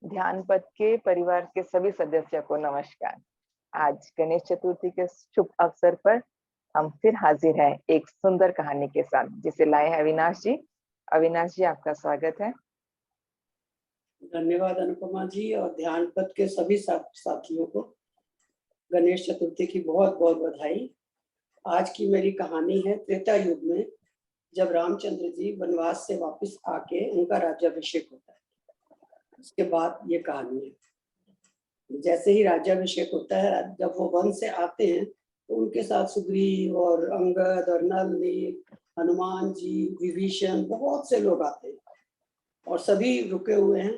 ध्यान पथ के परिवार के सभी सदस्यों को नमस्कार। आज गणेश चतुर्थी के शुभ अवसर पर हम फिर हाजिर हैं एक सुंदर कहानी के साथ, जिसे लाए हैं अविनाश जी। अविनाश जी, आपका स्वागत है। धन्यवाद अनुपमा जी, और ध्यान पथ के सभी साथियों को गणेश चतुर्थी की बहुत बहुत बधाई। आज की मेरी कहानी है त्रेता युग में, जब रामचंद्र जी वनवास से वापस आके उनका राज्याभिषेक होता है। उसके बाद ये कहानी है। जैसे ही राज्याभिषेक होता है, जब वो वन से आते हैं तो उनके साथ सुग्रीव और अंगद और नल, नील, हनुमान जी, विभीषण, बहुत से लोग आते हैं और सभी रुके हुए हैं।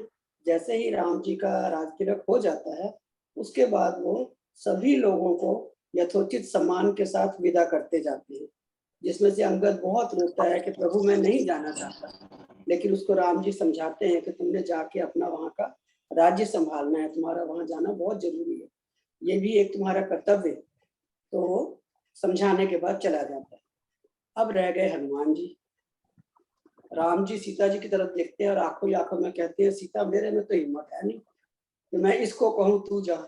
जैसे ही राम जी का राजतिलक हो जाता है, उसके बाद वो सभी लोगों को यथोचित सम्मान के साथ विदा करते जाते हैं, जिसमें से अंगद बहुत रोता है कि प्रभु मैं नहीं जाना चाहता, लेकिन उसको राम जी समझाते हैं कि तुमने जाके अपना वहाँ का राज्य संभालना है, तुम्हारा वहाँ जाना बहुत जरूरी है, ये भी एक तुम्हारा कर्तव्य है। तो वो समझाने के बाद चला जाता है। अब रह गए हनुमान जी। राम जी सीता जी की तरफ देखते हैं और आंखों ही आंखों में कहते हैं, सीता मेरे में तो हिम्मत है नहीं कि मैं इसको कहूँ तू जा।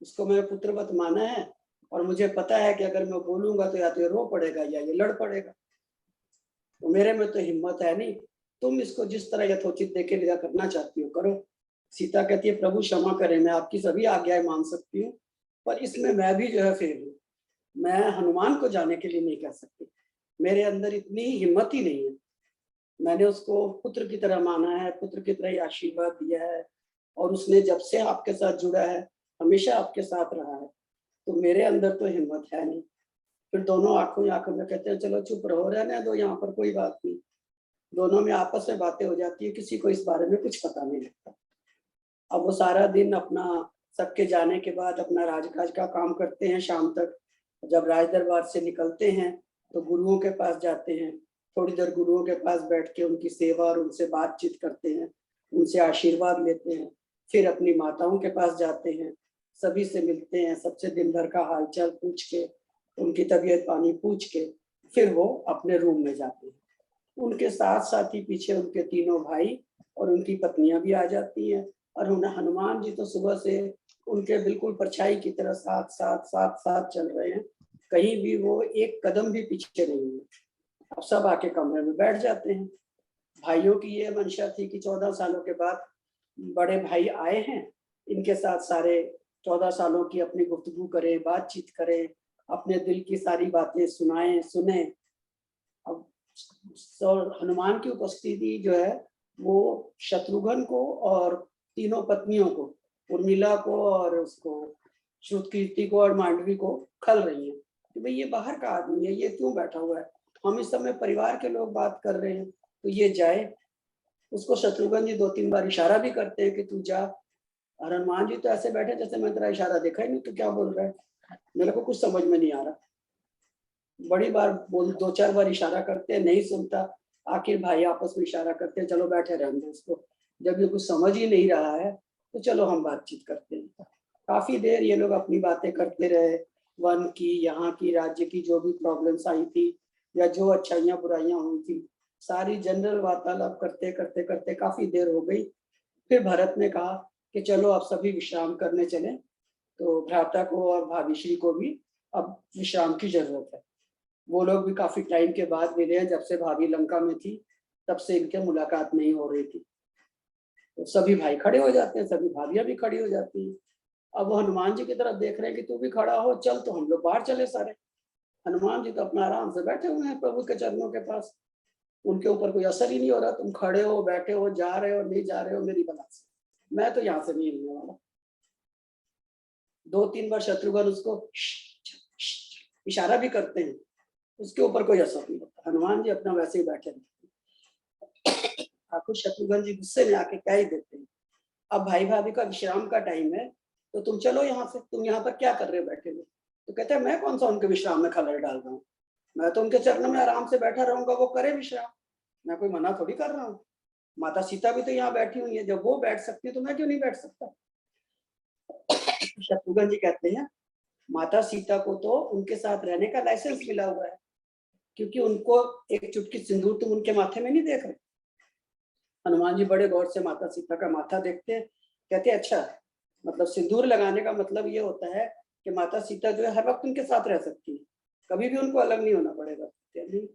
इसको मैंने पुत्रवत माना है और मुझे पता है कि अगर मैं बोलूंगा तो या तो ये रो पड़ेगा या ये लड़ पड़ेगा, तो मेरे में तो हिम्मत है नहीं। तुम इसको जिस तरह यथोचित देके विदा करना चाहती हो करो। सीता कहती है, प्रभु क्षमा करें, मैं आपकी सभी आज्ञाएं मान सकती हूँ, पर इसमें मैं भी जो है फेल हूँ। मैं हनुमान को जाने के लिए नहीं कह सकती, मेरे अंदर इतनी हिम्मत ही नहीं है। मैंने उसको पुत्र की तरह माना है, पुत्र की तरह ही आशीर्वाद दिया है, और उसने जब से आपके साथ जुड़ा है हमेशा आपके साथ रहा है, तो मेरे अंदर तो हिम्मत है नहीं। फिर दोनों आंखों ही आंखों में कहते हैं, चलो चुप रहो, रहने दो यहाँ पर, कोई बात नहीं। दोनों में आपस में बातें हो जाती है, किसी को इस बारे में कुछ पता नहीं लगता। अब वो सारा दिन अपना, सबके जाने के बाद अपना राजकाज का काम करते हैं शाम तक। जब राज दरबार से निकलते हैं तो गुरुओं के पास जाते हैं, थोड़ी देर गुरुओं के पास बैठ के उनकी सेवा और उनसे बातचीत करते हैं, उनसे आशीर्वाद लेते हैं। फिर अपनी माताओं के पास जाते हैं, सभी से मिलते हैं, सबसे दिन भर का हालचाल पूछ के, उनकी तबीयत पानी पूछ के फिर वो अपने रूम में जाते हैं। उनके साथ साथ ही पीछे उनके तीनों भाई और उनकी पत्नियां भी आ जाती हैं। और हनुमान जी तो सुबह से उनके बिल्कुल परछाई की तरह साथ साथ साथ साथ चल रहे हैं, कहीं भी वो एक कदम भी पीछे नहीं है। अब सब आके कमरे में बैठ जाते हैं। भाइयों की ये मंशा थी कि 14 सालों के बाद बड़े भाई आए हैं, इनके साथ सारे 14 सालों की अपनी गुफ्तगू करें, बातचीत करें, अपने दिल की सारी बातें सुने। अब हनुमान की उपस्थिति जो है वो शत्रुघ्न को और तीनों पत्नियों को, उर्मिला को और उसको श्रुतकीर्ति को और मांडवी को खल रही है कि भाई ये बाहर का आदमी है, ये क्यों बैठा हुआ है, हम इस समय परिवार के लोग बात कर रहे हैं, तो ये जाए। उसको शत्रुघ्न जी 2-3 बार इशारा भी करते हैं कि तू जा। और हनुमान जी तो ऐसे बैठे जैसे मैं तेरा इशारा देखा ही नहीं, तू क्या बोल रहा है, मेरे को कुछ समझ में नहीं आ रहा। बड़ी बार बोल, 2-4 बार इशारा करते हैं, नहीं सुनता। आखिर भाई आपस में इशारा करते हैं, चलो बैठे रहने दो इसको, जब ये कुछ समझ ही नहीं रहा है तो चलो हम बातचीत करते हैं। काफी देर ये लोग अपनी बातें करते रहे, वन की, यहाँ की, राज्य की जो भी प्रॉब्लम्स आई थी या जो अच्छाइयाँ बुराइयां हुई थी, सारी जनरल वार्तालाप करते करते करते काफी देर हो गई। फिर भरत ने कहा कि चलो आप सभी विश्राम करने चले। तो भ्राता को और भाभी श्री को भी अब विश्राम की जरूरत है। वो लोग भी काफी टाइम के बाद मिले हैं, जब से भाभी लंका में थी तब से इनके मुलाकात नहीं हो रही थी। तो सभी भाई खड़े हो जाते हैं, सभी भाभियां भी खड़ी हो जाती हैं। अब वो हनुमान जी की तरफ देख रहे हैं कि तू भी खड़ा हो, चल तो हम लोग बाहर चले सारे। हनुमान जी तो अपना आराम से बैठे हुए हैं प्रभु के चरणों के पास, उनके ऊपर कोई असर ही नहीं हो रहा। तुम खड़े हो, बैठे हो, जा रहे हो, नहीं जा रहे हो, मेरी बला से, मैं तो यहाँ से नहीं हिलने वाला। 2-3 बार शत्रुघ्न उसको इशारा भी करते हैं, उसके ऊपर कोई असर नहीं होता। हनुमान जी अपना वैसे ही बैठे रहते हैं। ठाकुर शत्रुघ्न जी गुस्से में आके कह ही देते हैं, अब भाई भाभी का विश्राम का टाइम है, तो तुम चलो यहाँ से, तुम यहाँ पर क्या कर रहे हो बैठे हुए। तो कहते हैं, मैं कौन सा उनके विश्राम में खलल डाल रहा हूँ, मैं तो उनके चरणों में आराम से बैठा रहूंगा, वो करे विश्राम, मैं कोई मना थोड़ी कर रहा हूँ। माता सीता भी तो यहाँ बैठी हुई है, जब वो बैठ सकती है तो मैं क्यों नहीं बैठ सकता। शत्रुघ्न जी कहते हैं, माता सीता को तो उनके साथ रहने का लाइसेंस मिला हुआ है, क्योंकि उनको एक चुटकी सिंदूर तुम उनके माथे में नहीं देख रहे। हनुमान जी बड़े गौर से माता सीता का माथा देखते हैं, कहते हैं अच्छा मतलब सिंदूर लगाने का मतलब ये होता है कि माता सीता जो है हर वक्त उनके साथ रह सकती है, कभी भी उनको अलग नहीं होना पड़ेगा। नहीं,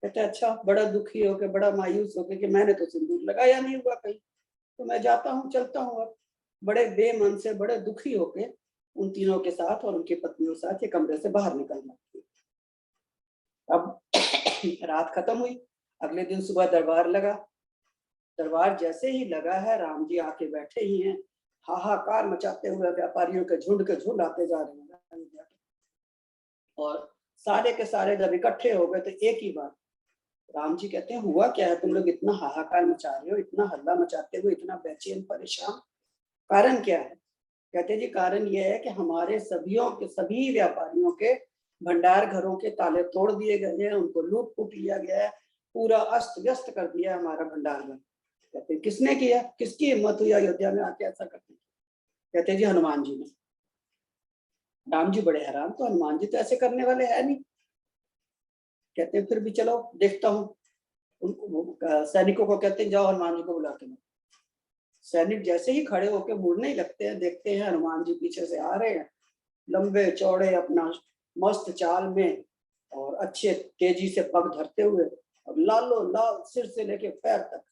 कहते हैं अच्छा, बड़ा दुखी होकर, बड़ा मायूस होकर कि मैंने तो सिंदूर लगाया नहीं हुआ कहीं, तो मैं जाता हूँ, चलता हूँ। अब बड़े बेमन से, बड़े दुखी होके उन तीनों के साथ और उनकी पत्नियों के साथ ये कमरे से बाहर निकल जाती है। अब रात खत्म हुई, अगले दिन सुबह दरबार लगा। दरबार जैसे ही लगा है, राम जी आके बैठे ही हैं, हाहाकार मचाते हुए व्यापारियों के झुंड आते जा रहे हैं। और सारे के सारे जब इकट्ठे हो गए तो एक ही बात, राम जी कहते हैं हुआ क्या है, तुम लोग इतना हाहाकार मचा रहे हो, इतना हल्ला मचाते हो, इतना बेचैन परेशान, कारण क्या है? कहते जी कारण यह है कि हमारे सभी व्यापारियों के भंडार घरों के ताले तोड़ दिए गए हैं, उनको लूट फूट लिया गया है, पूरा अस्त व्यस्त कर दिया है हमारा भंडार घर। कहते हैं किसने किया, किसकी हिम्मत हुई अयोध्या में आके ऐसा करने की? कहते जी हनुमान जी ने। राम जी बड़े हैरान, तो हनुमान जी तो ऐसे करने वाले है नहीं। कहते हैं फिर भी चलो देखता हूँ। सैनिकों को कहते हैं जाओ हनुमान जी को बुला के। सैनिक जैसे ही खड़े होकर मुड़ने ही लगते हैं, देखते हैं हनुमान जी पीछे से आ रहे हैं, लंबे चौड़े अपना मस्त चाल में और अच्छे तेजी से पग धरते हुए, और लालो लाल सिर से लेके पैर तक।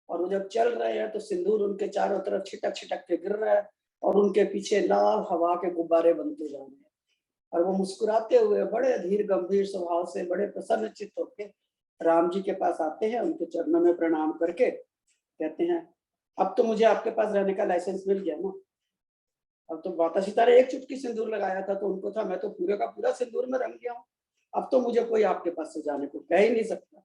और वो जब चल रहे हैं तो सिंदूर उनके चारों तरफ छिटक छिटक के गिर रहा है और उनके पीछे लाल हवा के गुब्बारे बनते जा रहे हैं। और वो मुस्कुराते हुए बड़े धीर गंभीर स्वभाव से, बड़े प्रसन्न चित्त होकर राम जी के पास आते हैं, उनके चरणों में प्रणाम करके कहते हैं अब तो मुझे आपके पास रहने का लाइसेंस मिल गया ना। अब तो माता सीता ने एक चुटकी सिंदूर लगाया था तो उनको था मैं तो पूरे का पूरा सिंदूर में रंग गया हूँ, अब तो मुझे कोई आपके पास से जाने को कह ही नहीं सकता।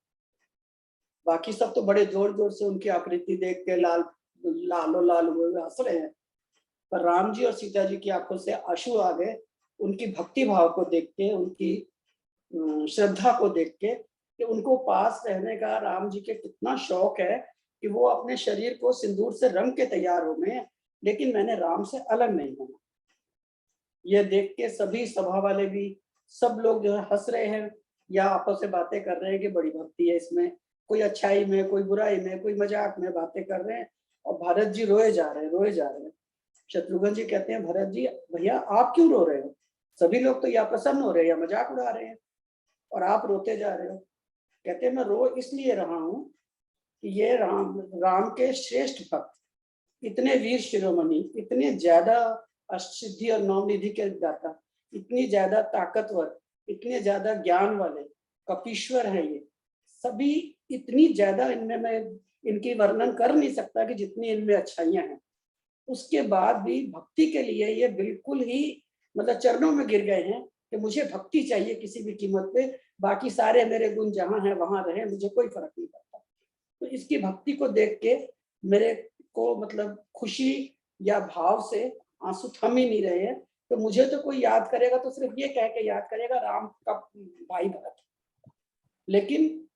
बाकी सब तो बड़े जोर जोर से उनकी आकृति देख के लालो लाल हुए हंस रहे हैं, पर राम जी और सीता जी की आंखों से आंसू आ गए, उनकी भक्ति भाव को देख के, उनकी श्रद्धा को देख के, कि उनको पास रहने का राम जी के कितना शौक है कि वो अपने शरीर को सिंदूर से रंग के तैयार हो गए, लेकिन मैंने राम से अलग नहीं होना। ये देख के सभी सभा वाले भी, सब लोग जो है हंस रहे हैं या आपस में बातें कर रहे हैं कि बड़ी भक्ति है इसमें, कोई अच्छाई में, कोई बुराई में, कोई मजाक में बातें कर रहे हैं। और भरत जी रोए जा रहे हैं, रोए जा रहे हैं। शत्रुघ्न जी कहते हैं भरत जी भैया आप क्यों रो रहे हो, सभी लोग तो या प्रसन्न हो रहे हैं या मजाक उड़ा रहे हैं और आप रोते जा रहे हो। कहते हैं मैं रो इसलिए रहा हूँ कि ये राम के श्रेष्ठ भक्त, इतने वीर शिरोमणि, इतने ज्यादा अष्टसिद्धि और नवनिधि के दाता, इतनी ज्यादा ताकतवर, इतने ज्यादा ज्ञान वाले कपीश्वर हैं ये सभी, इतनी ज्यादा इनमें मैं इनकी वर्णन कर नहीं सकता कि जितनी इनमें अच्छाइयां हैं, उसके बाद भी भक्ति के लिए ये बिल्कुल ही मतलब चरणों में गिर गए हैं कि मुझे भक्ति चाहिए किसी भी कीमत पे, बाकी सारे मेरे गुण जहां हैं वहां रहे, मुझे कोई फर्क नहीं पड़ता। तो इसकी भक्ति को देख के मेरे को मतलब खुशी या भाव से आंसू थम ही नहीं रहे हैं। तो मुझे तो कोई याद करेगा तो सिर्फ ये कह के याद करेगा राम का भाई भरत, लेकिन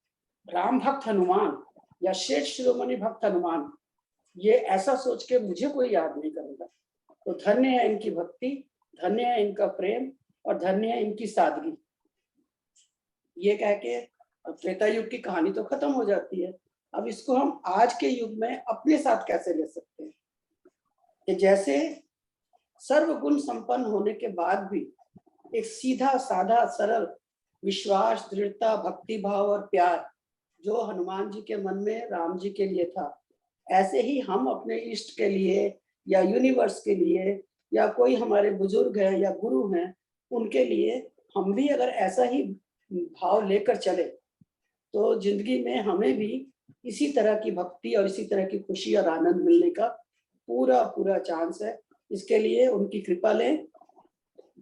राम भक्त हनुमान या श्रेष्ठ शिरोमणि भक्त हनुमान, ये ऐसा सोच के मुझे कोई याद नहीं करेगा। तो धन्य है इनकी भक्ति, धन्य है इनका प्रेम और धन्य है इनकी सादगी। ये कह के त्रेता युग की कहानी तो खत्म हो जाती है। अब इसको हम आज के युग में अपने साथ कैसे ले सकते हैं कि जैसे सर्वगुण संपन्न होने के बाद भी एक सीधा साधा सरल विश्वास, दृढ़ता, भक्ति भाव और प्यार जो हनुमान जी के मन में राम जी के लिए था, ऐसे ही हम अपने इष्ट के लिए या यूनिवर्स के लिए या कोई हमारे बुजुर्ग हैं या गुरु हैं उनके लिए हम भी अगर ऐसा ही भाव लेकर चले तो जिंदगी में हमें भी इसी तरह की भक्ति और इसी तरह की खुशी और आनंद मिलने का पूरा पूरा चांस है। इसके लिए उनकी कृपा लें।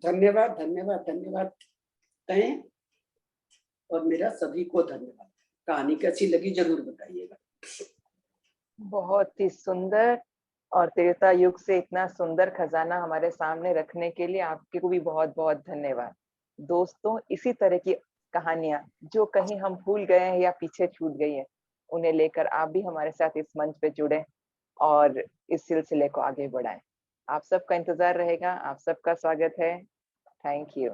धन्यवाद धन्यवाद धन्यवाद कहें और मेरा सभी को धन्यवाद। कहानी कैसी लगी जरूर बताइएगा। बहुत ही सुंदर, और त्रेता युग से इतना सुंदर खजाना हमारे सामने रखने के लिए आपके को भी बहुत बहुत धन्यवाद। दोस्तों, इसी तरह की कहानियां जो कहीं हम भूल गए हैं या पीछे छूट गई हैं, उन्हें लेकर आप भी हमारे साथ इस मंच पे जुड़े और इस सिलसिले को आगे बढ़ाएं। आप सबका इंतजार रहेगा, आप सबका स्वागत है। Thank you.